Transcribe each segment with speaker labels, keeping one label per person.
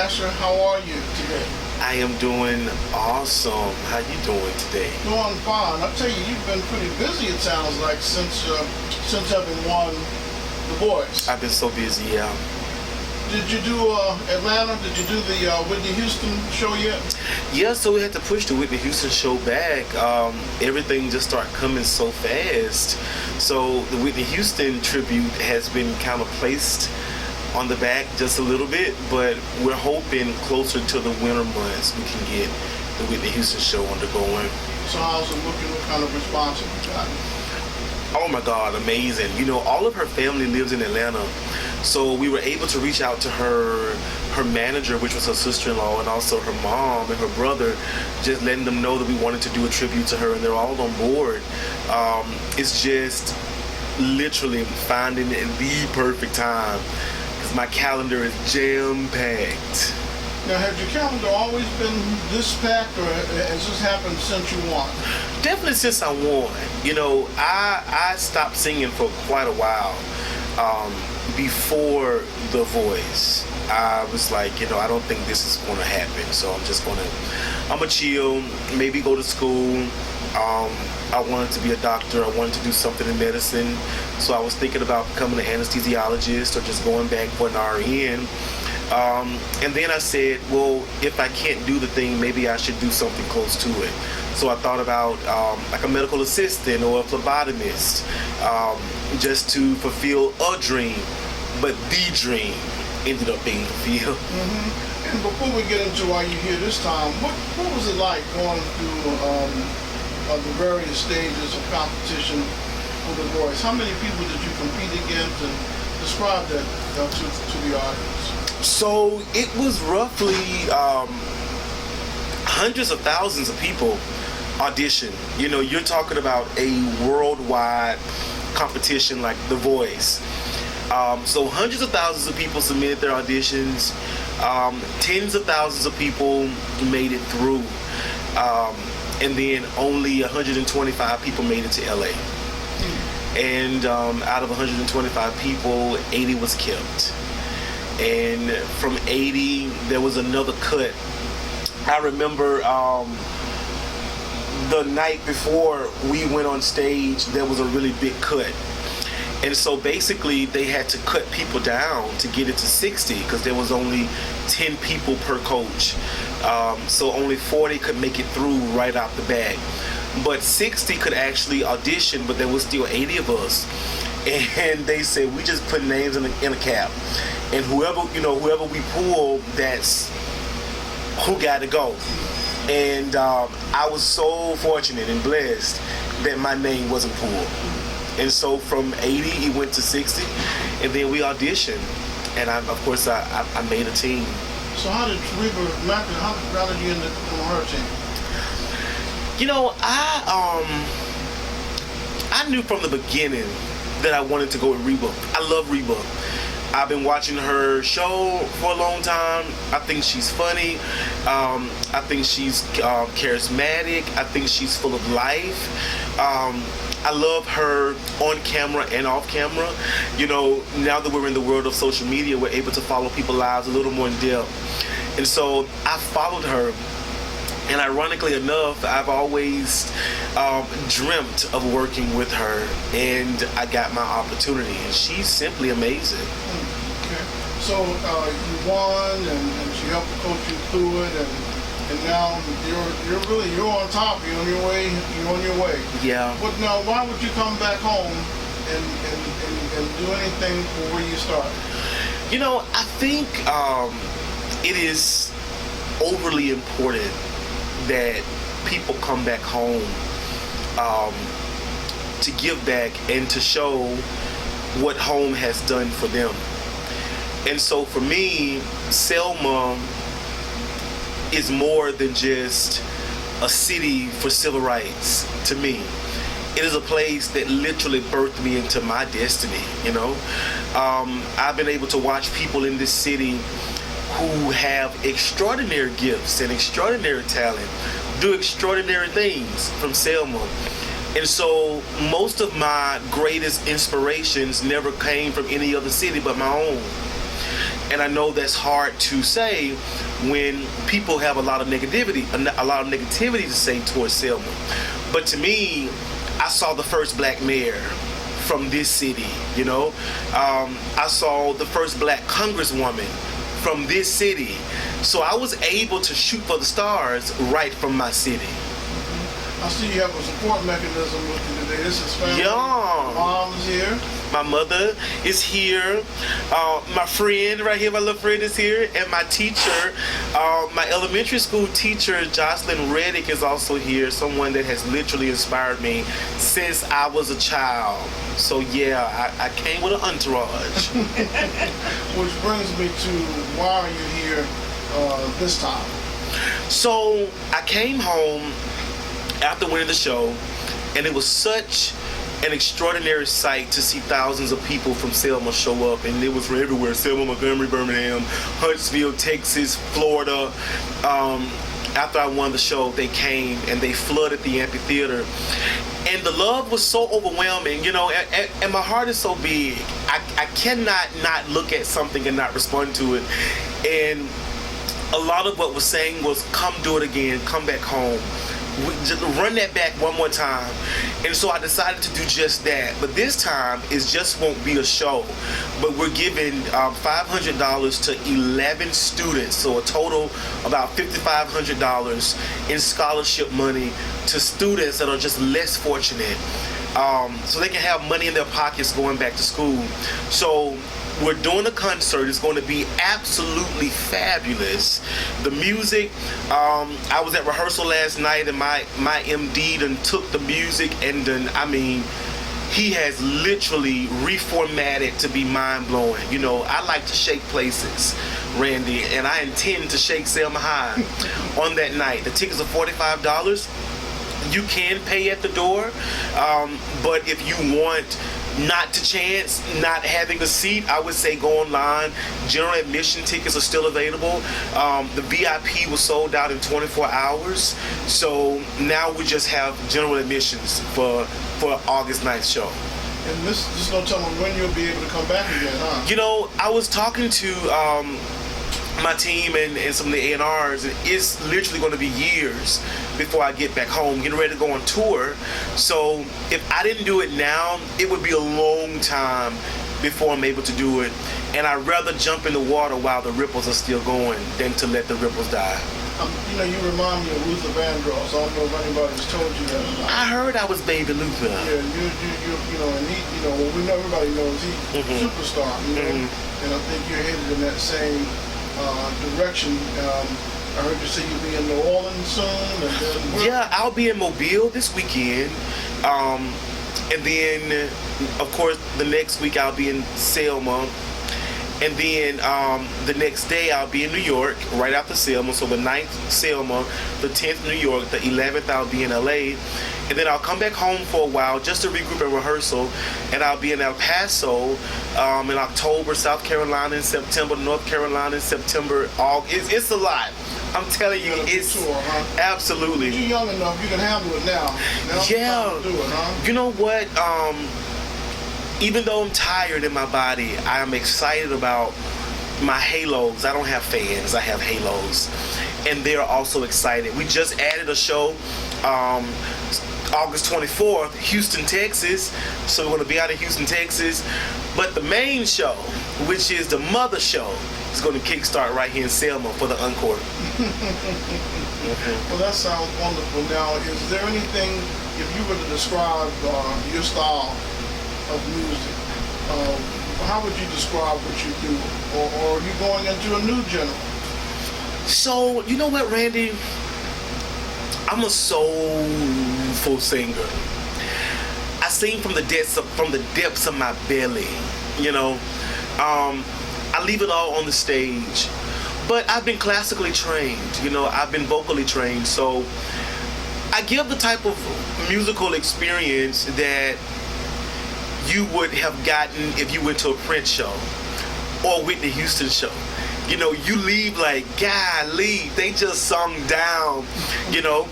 Speaker 1: Ashor. How are you today?
Speaker 2: I am doing awesome. How you doing today?
Speaker 1: Doing fine. I tell you, you've been pretty busy. It sounds like since having won the boys.
Speaker 2: I've been so busy, yeah.
Speaker 1: Did you do Atlanta? Did you do the Whitney Houston show yet?
Speaker 2: Yeah, so we had to push the Whitney Houston show back. Everything just started coming so fast. So the Whitney Houston tribute has been kind of placed on the back just a little bit, but we're hoping closer to the winter months we can get the Whitney Houston show undergoing.
Speaker 1: So how's it looking? What kind of response have you gotten?
Speaker 2: Oh my God, amazing. You know, all of her family lives in Atlanta. So we were able to reach out to her manager, which was her sister-in-law, and also her mom and her brother, just letting them know that we wanted to do a tribute to her, and they're all on board. It's just literally finding the perfect time, because my calendar is jam-packed.
Speaker 1: Now, has your calendar always been this packed, or has this happened since you won?
Speaker 2: Definitely since I won. You know, I stopped singing for quite a while. Before The Voice, I was like, you know, I don't think this is going to happen. So I'm gonna chill, maybe go to school. I wanted to be a doctor. I wanted to do something in medicine. So I was thinking about becoming an anesthesiologist or just going back for an RN. And then I said, well, if I can't do the thing, maybe I should do something close to it. So I thought about like a medical assistant or a phlebotomist, just to fulfill a dream, but the dream ended up being fulfilled.
Speaker 1: Mm-hmm. And before we get into why you're here this time, what was it like going through the various stages of competition for The Voice? How many people did you compete against, and describe that to the audience?
Speaker 2: So it was roughly hundreds of thousands of people audition. You know, you're talking about a worldwide competition like The Voice. So hundreds of thousands of people submitted their auditions. Tens of thousands of people made it through. And then only 125 people made it to LA. And out of 125 people, 80 was kept. And from 80, there was another cut. I remember the night before we went on stage, there was a really big cut. And so basically they had to cut people down to get it to 60 because there was only 10 people per coach. So only 40 could make it through right out the bag. But 60 could actually audition, but there was still 80 of us. And they said, we just put names in a cap. And whoever we pull, that's who got to go. And I was so fortunate and blessed that my name wasn't pulled. And so from 80, it went to 60, and then we auditioned. And of course, I made a team.
Speaker 1: So how did how did you end up on her team?
Speaker 2: You know, I knew from the beginning that I wanted to go with Whbb'S. I love Whbb'S. I've been watching her show for a long time. I think she's funny. I think she's charismatic. I think she's full of life. I love her on camera and off camera. You know, now that we're in the world of social media, we're able to follow people's lives a little more in depth. And so I followed her. And ironically enough, I've always dreamt of working with her, and I got my opportunity, and she's simply amazing.
Speaker 1: Okay. So you won, and she helped coach you through it, and now you're on top. You're on your way.
Speaker 2: Yeah.
Speaker 1: But now, why would you come back home and do anything for where you started?
Speaker 2: You know, I think it is overly important that people come back home to give back and to show what home has done for them. And so for me, Selma is more than just a city for civil rights to me. It is a place that literally birthed me into my destiny, you know. I've been able to watch people in this city who have extraordinary gifts and extraordinary talent do extraordinary things from Selma. And so most of my greatest inspirations never came from any other city but my own. And I know that's hard to say when people have a lot of negativity to say towards Selma. But to me, I saw the first black mayor from this city, you know. I saw the first black congresswoman from this city. So I was able to shoot for the stars right from my city.
Speaker 1: I see you have a support mechanism with you today. This is family.
Speaker 2: Yeah.
Speaker 1: Mom's here.
Speaker 2: My mother is here. My friend right here, my little friend is here. And my teacher, my elementary school teacher, Jocelyn Reddick, is also here. Someone that has literally inspired me since I was a child. So yeah, I came with an entourage.
Speaker 1: Which brings me to, why are you here this time?
Speaker 2: So I came home after winning the show, and it was such an extraordinary sight to see thousands of people from Selma show up, and it was from everywhere: Selma, Montgomery, Birmingham, Huntsville, Texas, Florida. After I won the show, they came and they flooded the amphitheater, and the love was so overwhelming, you know, and my heart is so big. I cannot not look at something and not respond to it. And a lot of what was saying was, come do it again, come back home. Just run that back one more time. And so I decided to do just that. But this time, it just won't be a show, but we're giving $500 to 11 students, so a total about $5,500 in scholarship money to students that are just less fortunate, so they can have money in their pockets going back to school. So we're doing a concert. It's going to be absolutely fabulous. The music, I was at rehearsal last night, and my MD done took the music and done, I mean, he has literally reformatted to be mind-blowing. You know, I like to shake places, Randy, and I intend to shake Selma High on that night. The tickets are $45. You can pay at the door, but if you want not to chance not having a seat, I would say go online. General admission tickets are still available. The VIP was sold out in 24 hours, so now we just have general admissions for August 9th show.
Speaker 1: And just don't tell them when you'll be able to come back again, huh?
Speaker 2: You know, I was talking to my team and some of the A&Rs, and it's literally going to be years before I get back home, getting ready to go on tour. So if I didn't do it now, it would be a long time before I'm able to do it. And I'd rather jump in the water while the ripples are still going than to let the ripples die.
Speaker 1: You know, you remind me of Luther Vandross. I don't know if anybody's told you that or not.
Speaker 2: I heard I was Baby Luther.
Speaker 1: Yeah, you know, and he, you know, we know, everybody knows he's a superstar, you know, and I think you're headed in that same direction. I heard you say you'll be in New Orleans soon, and then
Speaker 2: yeah, I'll be in Mobile this weekend, and then of course the next week I'll be in Selma, and then the next day I'll be in New York right after Selma. So the 9th Selma, the 10th New York, the 11th I'll be in LA, and then I'll come back home for a while just to regroup and rehearsal, and I'll be in El Paso in October, South Carolina in September, North Carolina in September. It's a lot. I'm telling you, it's
Speaker 1: tour, huh?
Speaker 2: Absolutely.
Speaker 1: You're young enough, you can handle it now. Now's the time to do it, huh?
Speaker 2: You know what? Even though I'm tired in my body, I am excited about my halos. I don't have fans, I have halos. And they're also excited. We just added a show August 24th, Houston, Texas. So we're going to be out in Houston, Texas. But the main show, which is the mother show, is going to kickstart right here in Selma for the encore.
Speaker 1: Well, that sounds wonderful. Now, is there anything, if you were to describe your style of music, how would you describe what you do? Or are you going into a new genre?
Speaker 2: So, you know what, Randy? I'm a soulful singer. I sing from the depths of my belly, you know. I leave it all on the stage. But I've been classically trained, you know, I've been vocally trained, so I give the type of musical experience that you would have gotten if you went to a Prince show or Whitney Houston show. You know, you leave like, golly, they just sung down, you know.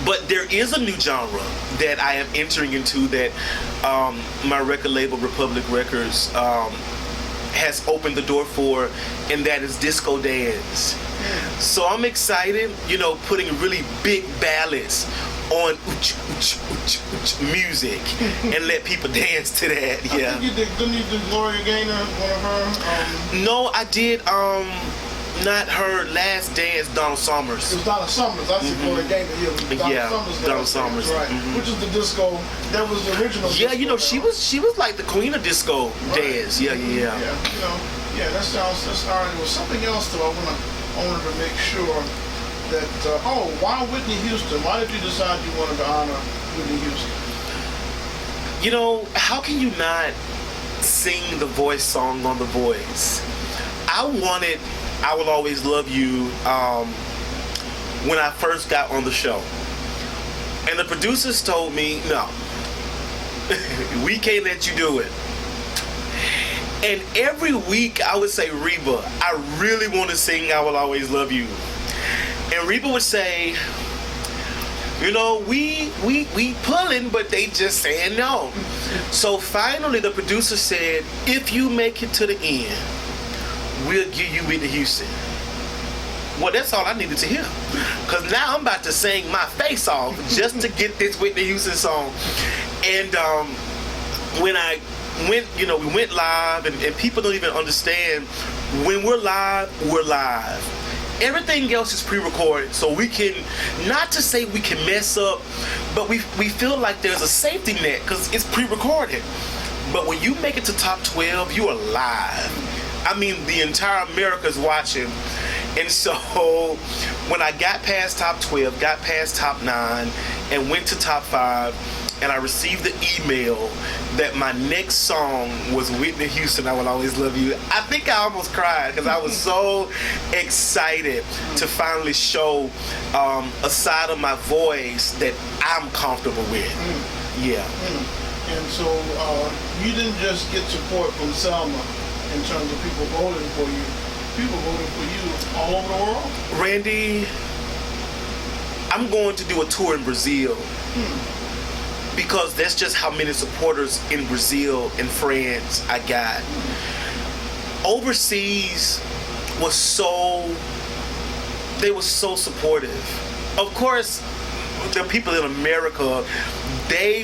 Speaker 2: But there is a new genre that I am entering into that my record label, Republic Records, has opened the door for, and that is disco dance. So I'm excited, putting really big ballads on music and let people dance to that. Yeah.
Speaker 1: I think didn't you do Gloria Gaynor, one of her?
Speaker 2: No, I did. Not her last dance, Donna Summers.
Speaker 1: It was Donna Summers. I said Gloria Gaynor. Yeah,
Speaker 2: Donna Summers.
Speaker 1: Right. Which is the disco. That was the original.
Speaker 2: Yeah,
Speaker 1: disco
Speaker 2: she was like the queen of disco dance. Yeah.
Speaker 1: Yeah, that sounds. That's all right. There was something else though. I wanted to make sure that. Why Whitney Houston? Why did you decide you wanted to honor Whitney Houston?
Speaker 2: How can you not sing the Voice song on The Voice? I wanted I Will Always Love You when I first got on the show. And the producers told me, no, we can't let you do it. And every week I would say, Reba, I really want to sing I Will Always Love You. And Reba would say, we pulling, but they just saying no. So finally the producer said, if you make it to the end, we'll give you Whitney Houston. Well, that's all I needed to hear. Because now I'm about to sing my face off just to get this Whitney Houston song. And when I went, we went live, and people don't even understand, when we're live, we're live. Everything else is pre-recorded, so we can, not to say we can mess up, but we feel like there's a safety net because it's pre-recorded. But when you make it to top 12, you are live. I mean, the entire America's watching. And so when I got past top 12, got past top 9, and went to top 5, and I received the email that my next song was Whitney Houston, I Will Always Love You, I think I almost cried because I was so excited to finally show a side of my voice that I'm comfortable with. Yeah.
Speaker 1: And so you didn't just get support from Selma in terms of people voting for you. People voted for you all over the world?
Speaker 2: Randy, I'm going to do a tour in Brazil. Because that's just how many supporters in Brazil and France I got. Overseas they were so supportive. Of course, the people in America, they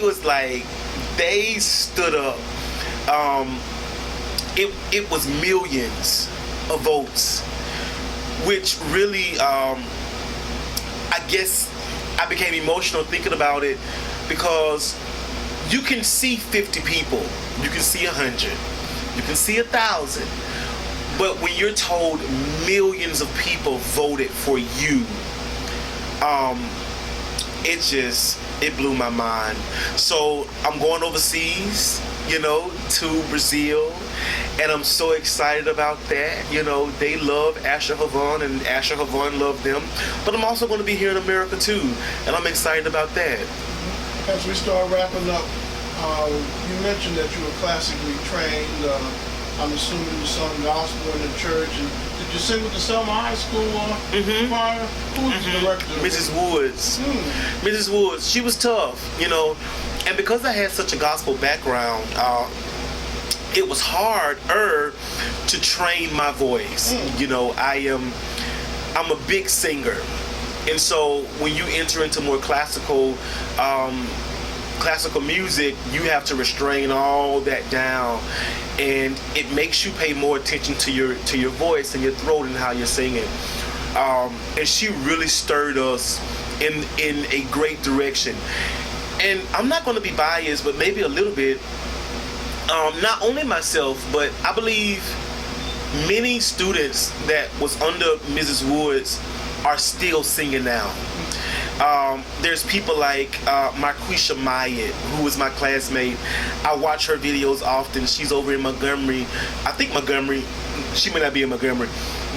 Speaker 2: stood up. It was millions of votes, which really, I guess I became emotional thinking about it. Because you can see 50 people, you can see 100, you can see 1,000, but when you're told millions of people voted for you, it blew my mind. So I'm going overseas, to Brazil, and I'm so excited about that. They love Ashor Havon, and Ashor Havon love them, but I'm also going to be here in America too, and I'm excited about that.
Speaker 1: As we start wrapping up, you mentioned that you were classically trained. I'm assuming you sung gospel in the church. And did you sing with the Selma High School choir? Who was the director?
Speaker 2: Mrs. Whbb'S. Mrs. Whbb'S. She was tough, And because I had such a gospel background, it was harder to train my voice. I'm a big singer. And so when you enter into more classical music, you have to restrain all that down, and it makes you pay more attention to your voice and your throat and how you're singing. And she really stirred us in a great direction. And I'm not going to be biased, but maybe a little bit. Not only myself, but I believe many students that was under Mrs. Whbb'S are still singing now. There's people like Marquisha Myatt, who is my classmate. I watch her videos often. She's over in Montgomery. I think Montgomery. She may not be in Montgomery,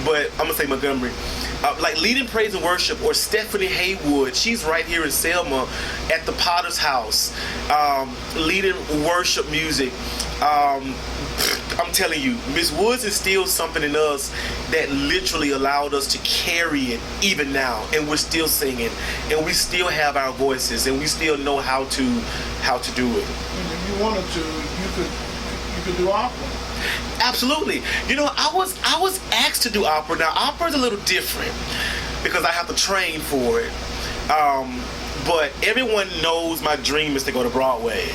Speaker 2: but I'm gonna say Montgomery. Like leading praise and worship, or Stephanie Haywood. She's right here in Selma at the Potter's House, leading worship music. I'm telling you, Miss Woods instilled something in us that literally allowed us to carry it even now, and we're still singing, and we still have our voices, and we still know how to do it.
Speaker 1: If you wanted to, you could do opera.
Speaker 2: Absolutely. You know, I was asked to do opera. Now, opera is a little different because I have to train for it. But everyone knows my dream is to go to Broadway.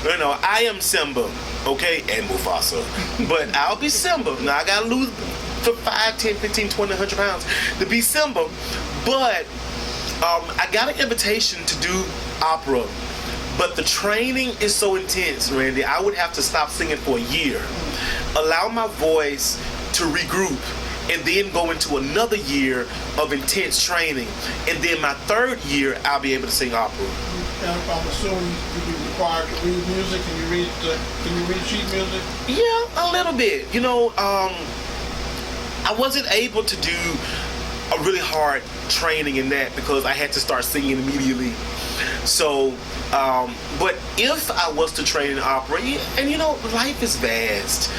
Speaker 2: You know, I am Simba, okay, and Mufasa. But I'll be Simba. Now, I gotta lose for 5, 10, 15, 20, 100 pounds to be Simba. But I got an invitation to do opera. But the training is so intense, Randy. I would have to stop singing for a year, allow my voice to regroup, and then go into another year of intense training. And then my third year, I'll be able to sing opera.
Speaker 1: And I'm assuming you'll be required to read music. Can you read sheet music?
Speaker 2: Yeah, a little bit. You know, I wasn't able to do a really hard training in that because I had to start singing immediately. So, but if I was to train in opera, and you know, life is vast.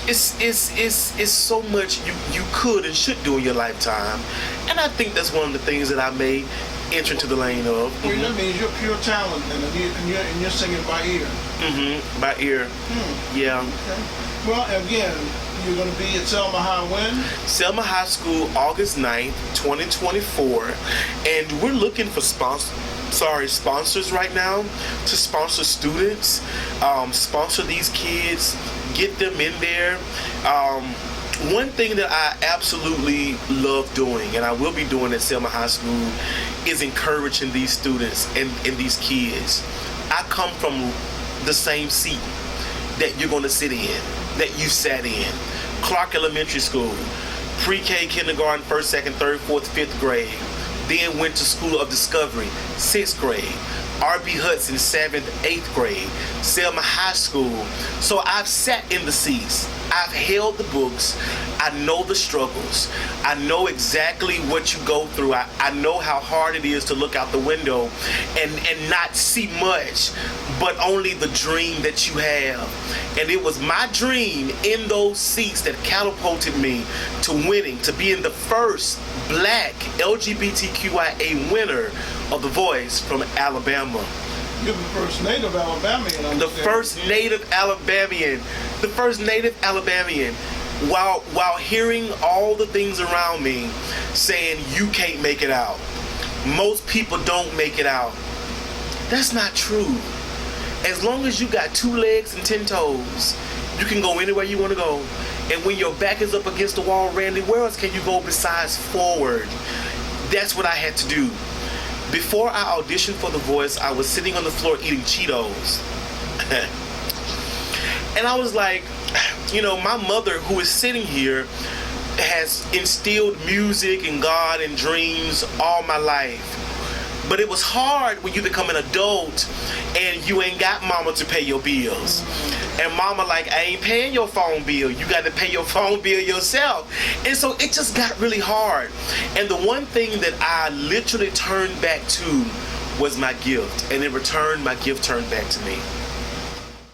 Speaker 2: It's so much you could and should do in your lifetime, and I think that's one of the things that I may enter into the lane of.
Speaker 1: Well, that means you're pure talent, and you're singing by ear.
Speaker 2: By ear. Yeah.
Speaker 1: Okay. Well, again, you're going to be at Selma High when?
Speaker 2: Selma High School, August 9th, 2024, and we're looking for sponsors right now to sponsor students, sponsor these kids, get them in there. One thing that I absolutely love doing, and I will be doing at Selma High School, is encouraging these students and these kids. I come from the same seat that you're going to sit in, that you sat in. Clark Elementary School, pre-K, kindergarten, 1st, 2nd, 3rd, 4th, 5th grade. Then went to School of Discovery, 6th grade. R.B. Hudson, 7th, 8th grade. Selma High School. So I've sat in the seats. I've held the books. I know the struggles. I know exactly what you go through. I know how hard it is to look out the window and not see much, but only the dream that you have. And it was my dream in those seats that catapulted me to winning, to being the first black LGBTQIA winner of The Voice from Alabama.
Speaker 1: You're the first native Alabamian.
Speaker 2: The first native Alabamian. The first native Alabamian. While hearing all the things around me saying you can't make it out. Most people don't make it out. That's not true. As long as you got 2 legs and 10 toes, you can go anywhere you want to go. And when your back is up against the wall, Randy, where else can you go besides forward? That's what I had to do. Before I auditioned for The Voice, I was sitting on the floor eating Cheetos. And I was like, you know, my mother, who is sitting here, has instilled music and God and dreams all my life. But it was hard when you become an adult and you ain't got mama to pay your bills. And mama like, I ain't paying your phone bill. You got to pay your phone bill yourself. And so it just got really hard. And the one thing that I literally turned back to was my gift. And in return, my gift turned back to me.